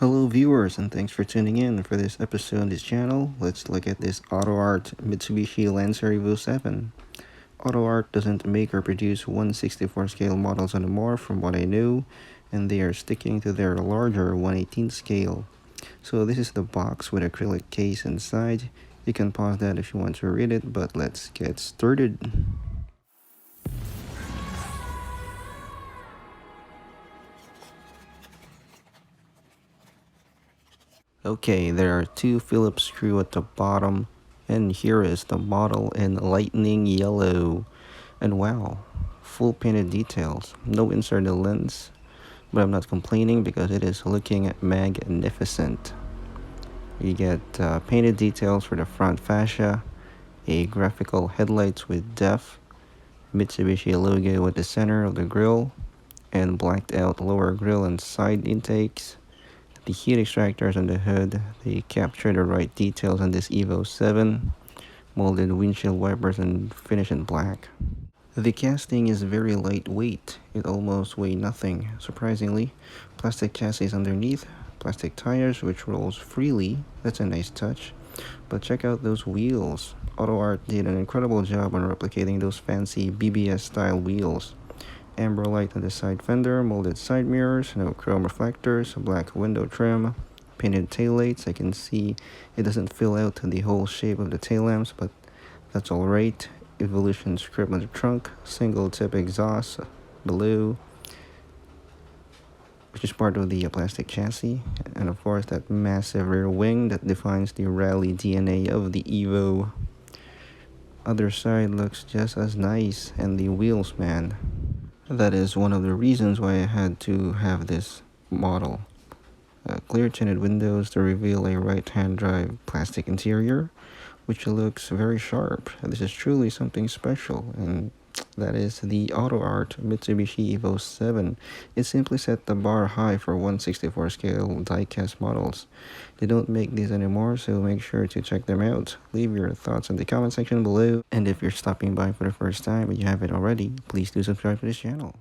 Hello viewers, and thanks for tuning in for this episode on this channel. Let's look at this AUTOart Mitsubishi Lancer Evo 7. AUTOart doesn't make or produce 1/64 scale models anymore from what I know, and they are sticking to their larger 1/18 scale. So this is the box with acrylic case inside. You can pause that if you want to read it, but let's get started. Okay, there are two Phillips screws at the bottom, and here is the model in lightning yellow. And wow, full painted details, no inserted lens, but I'm not complaining because it is looking magnificent. You get painted details for the front fascia, a graphical headlights with depth, Mitsubishi logo at the center of the grille, and blacked out lower grille and side intakes. The heat extractors on the hood, they capture the right details on this Evo 7, molded windshield wipers and finish in black. The casting is very lightweight, it almost weighs nothing, surprisingly. Plastic chassis underneath, plastic tires which rolls freely, that's a nice touch. But check out those wheels. AUTOart did an incredible job on replicating those fancy BBS style wheels. Amber light on the side fender, molded side mirrors, no chrome reflectors, black window trim, painted taillights. I can see it doesn't fill out the whole shape of the tail lamps, but that's alright. Evolution script on the trunk, single tip exhaust below, which is part of the plastic chassis, and of course that massive rear wing that defines the rally DNA of the Evo. Other side looks just as nice, and the wheels, man. That is one of the reasons why I had to have this model. Clear tinted windows to reveal a right-hand drive plastic interior, which looks very sharp. This is truly something special, and that is the AUTOart Mitsubishi Evo 7. It simply set the bar high for 1/64 scale diecast models. They don't make these anymore, so make sure to check them out. Leave your thoughts in the comment section below, and if you're stopping by for the first time and you haven't already, please do subscribe to this channel.